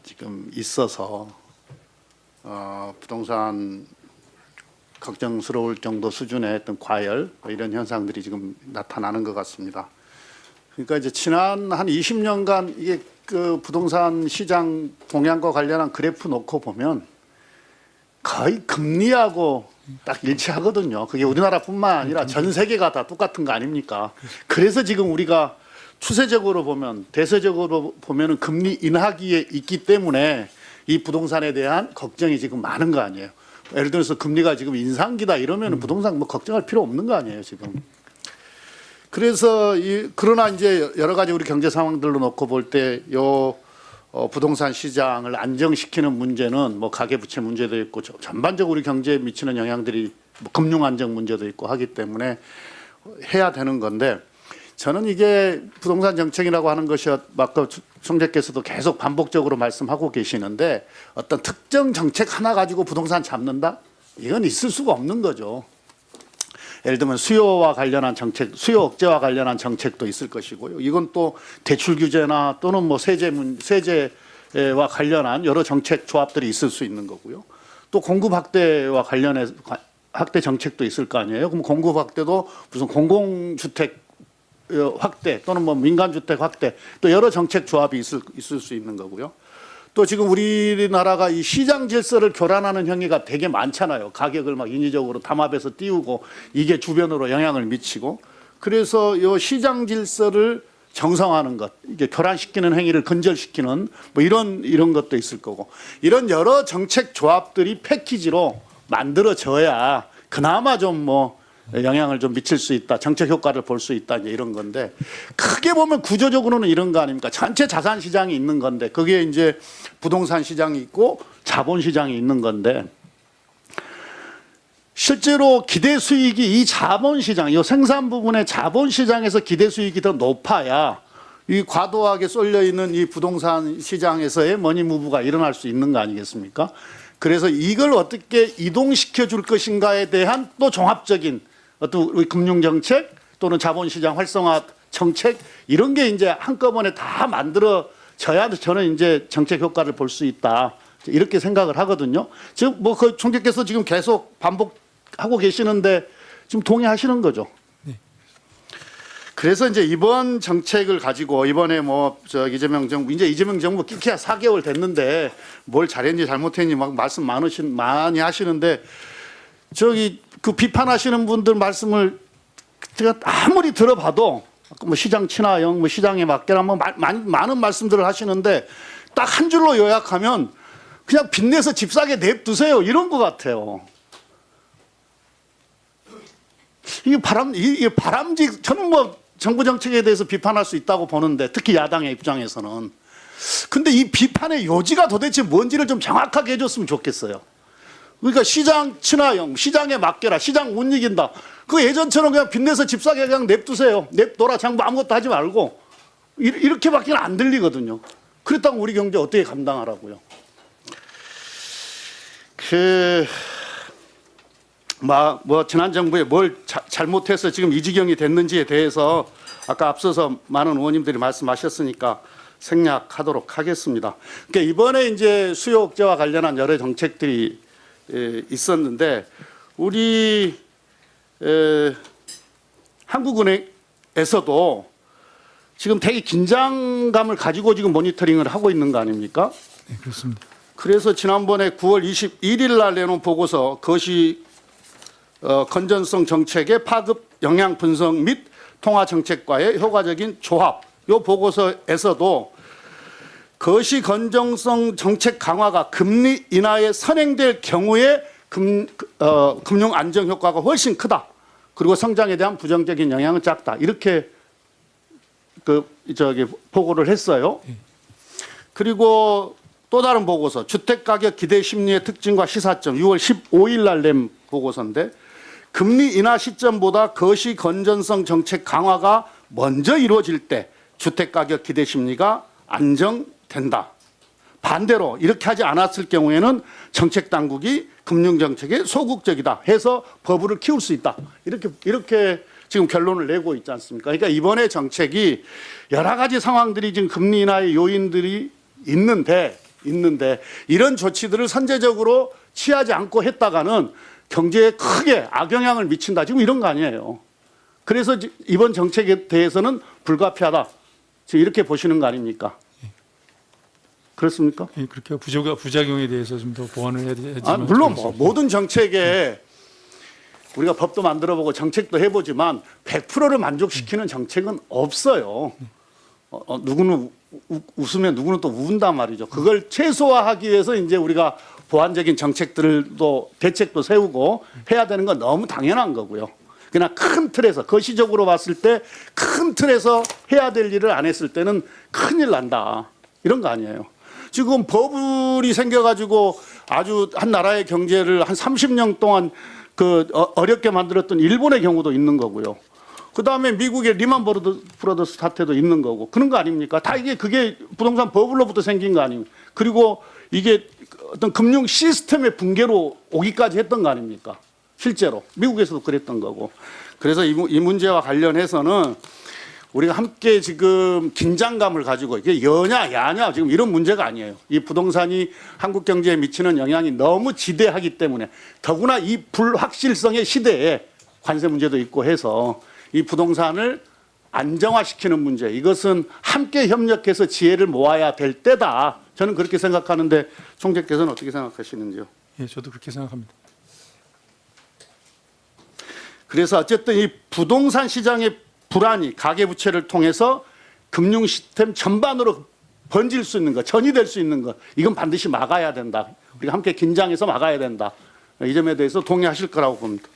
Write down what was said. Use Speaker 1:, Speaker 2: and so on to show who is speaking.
Speaker 1: 지금 있어서 부동산 걱정스러울 정도 수준의 어떤 과열 이런 현상들이 지금 나타나는 것 같습니다. 그러니까 이제 지난 한 20년간 이게 그 부동산 시장 동향과 관련한 그래프 놓고 보면 거의 금리하고 딱 일치하거든요. 그게 우리나라뿐만 아니라 전 세계가 다 똑같은 거 아닙니까? 그래서 지금 우리가 추세적으로 보면 대세적으로 보면은 금리 인하기에 있기 때문에 이 부동산에 대한 걱정이 지금 많은 거 아니에요. 예를 들어서 금리가 지금 인상기다 이러면은 부동산 뭐 걱정할 필요 없는 거 아니에요, 지금. 그래서 그러나 이제 여러 가지 우리 경제 상황들로 놓고 볼 때 부동산 시장을 안정시키는 문제는 뭐 가계부채 문제도 있고 전반적으로 우리 경제에 미치는 영향들이 뭐 금융 안정 문제도 있고 하기 때문에 해야 되는 건데 저는 이게 부동산 정책이라고 하는 것이 아까 총재께서도 계속 반복적으로 말씀하고 계시는데 어떤 특정 정책 하나 가지고 부동산 잡는다? 이건 있을 수가 없는 거죠. 예를 들면 수요와 관련한 정책, 수요 억제와 관련한 정책도 있을 것이고요. 이건 또 대출 규제나 또는 뭐 세제와 관련한 여러 정책 조합들이 있을 수 있는 거고요. 또 공급 확대와 관련해서 확대 정책도 있을 거 아니에요. 그럼 공급 확대도 무슨 공공주택 확대 또는 뭐 민간주택 확대 또 여러 정책 조합이 있을 수 있는 거고요. 또 지금 우리나라가 이 시장 질서를 교란하는 행위가 되게 많잖아요. 가격을 막 인위적으로 담합해서 띄우고 이게 주변으로 영향을 미치고 그래서 이 시장 질서를 정상화하는 것, 이게 교란시키는 행위를 근절시키는 뭐 이런 것도 있을 거고 이런 여러 정책 조합들이 패키지로 만들어져야 그나마 좀 뭐 영향을 좀 미칠 수 있다. 정책 효과를 볼 수 있다. 이런 건데 크게 보면 구조적으로는 이런 거 아닙니까? 전체 자산 시장이 있는 건데 그게 이제 부동산 시장이 있고 자본 시장이 있는 건데 실제로 기대 수익이 이 자본 시장, 이 생산 부분의 자본 시장에서 기대 수익이 더 높아야 이 과도하게 쏠려 있는 이 부동산 시장에서의 머니무브가 일어날 수 있는 거 아니겠습니까? 그래서 이걸 어떻게 이동시켜 줄 것인가에 대한 또 종합적인 어떤 우리 금융정책 또는 자본시장 활성화 정책 이런 게 이제 한꺼번에 다 만들어져야 저는 이제 정책 효과를 볼 수 있다. 이렇게 생각을 하거든요. 지금 뭐 그 총재께서 지금 계속 반복하고 계시는데 지금 동의하시는 거죠. 네. 그래서 이제 이번 정책을 가지고 이번에 뭐 이재명 정부 끼케야 4개월 됐는데 뭘 잘했는지 잘못했는지 막 말씀 많이 하시는데 그 비판하시는 분들 말씀을 제가 아무리 들어봐도 뭐 시장 친화형, 뭐 시장에 맞게라 뭐 많은 말씀들을 하시는데 딱 한 줄로 요약하면 그냥 빚내서 집 사게 냅두세요 이런 것 같아요. 이게 저는 뭐 정부 정책에 대해서 비판할 수 있다고 보는데 특히 야당의 입장에서는 근데 이 비판의 요지가 도대체 뭔지를 좀 정확하게 해줬으면 좋겠어요. 그러니까 시장 친화형, 시장에 맡겨라, 시장 못 이긴다. 그 예전처럼 그냥 빚내서 집 사게 그냥 냅두세요. 냅둬라, 장부 아무것도 하지 말고. 이렇게밖에 안 들리거든요. 그렇다고 우리 경제 어떻게 감당하라고요. 뭐 지난 정부에 뭘 잘못해서 지금 이 지경이 됐는지에 대해서 아까 앞서서 많은 의원님들이 말씀하셨으니까 생략하도록 하겠습니다. 그러니까 이번에 이제 수요 억제와 관련한 여러 정책들이 있었는데 우리 한국은행에서도 지금 되게 긴장감을 가지고 지금 모니터링을 하고 있는 거 아닙니까?
Speaker 2: 네, 그렇습니다.
Speaker 1: 그래서 지난번에 9월 21일 날 내놓은 보고서 그것이 건전성 정책의 파급 영향 분석 및 통화 정책과의 효과적인 조합 이 보고서에서도 거시 건전성 정책 강화가 금리 인하에 선행될 경우에 금융 안정 효과가 훨씬 크다. 그리고 성장에 대한 부정적인 영향은 작다. 이렇게 보고를 했어요. 그리고 또 다른 보고서 주택가격 기대 심리의 특징과 시사점 6월 15일 날 낸 보고서인데 금리 인하 시점보다 거시 건전성 정책 강화가 먼저 이루어질 때 주택가격 기대 심리가 안정된다. 반대로 이렇게 하지 않았을 경우에는 정책 당국이 금융정책에 소극적이다 해서 버블을 키울 수 있다. 이렇게 지금 결론을 내고 있지 않습니까? 그러니까 이번에 정책이 여러 가지 상황들이 지금 금리 인하의 요인들이 있는데 있는데 이런 조치들을 선제적으로 취하지 않고 했다가는 경제에 크게 악영향을 미친다. 지금 이런 거 아니에요. 그래서 이번 정책에 대해서는 불가피하다. 지금 이렇게 보시는 거 아닙니까? 그렇습니까?
Speaker 2: 예, 그렇게 부작용에 대해서 좀 더 보완을 해야 되지만
Speaker 1: 물론 모든 정책에 우리가 법도 만들어보고 정책도 해보지만 100%를 만족시키는 정책은 없어요. 누구는 웃으면 누구는 또 운단 말이죠. 그걸 최소화하기 위해서 이제 우리가 보완적인 정책들도 대책도 세우고 해야 되는 건 너무 당연한 거고요. 그러나 큰 틀에서 거시적으로 봤을 때 큰 틀에서 해야 될 일을 안 했을 때는 큰일 난다. 이런 거 아니에요. 지금 버블이 생겨가지고 아주 한 나라의 경제를 한 30년 동안 어렵게 만들었던 일본의 경우도 있는 거고요. 그 다음에 미국의 리만 브러더스 사태도 있는 거고 그런 거 아닙니까? 다 그게 부동산 버블로부터 생긴 거 아닙니까? 그리고 이게 어떤 금융 시스템의 붕괴로 오기까지 했던 거 아닙니까? 실제로 미국에서도 그랬던 거고. 그래서 이 문제와 관련해서는 우리가 함께 지금 긴장감을 가지고 이게 여냐 야냐 지금 이런 문제가 아니에요. 이 부동산이 한국 경제에 미치는 영향이 너무 지대하기 때문에 더구나 이 불확실성의 시대에 관세 문제도 있고 해서 이 부동산을 안정화시키는 문제 이것은 함께 협력해서 지혜를 모아야 될 때다. 저는 그렇게 생각하는데 총재께서는 어떻게 생각하시는지요?
Speaker 2: 예, 저도 그렇게 생각합니다.
Speaker 1: 그래서 어쨌든 이 부동산 시장의 불안이 가계부채를 통해서 금융 시스템 전반으로 번질 수 있는 것, 전이될 수 있는 것, 이건 반드시 막아야 된다. 우리가 함께 긴장해서 막아야 된다. 이 점에 대해서 동의하실 거라고 봅니다.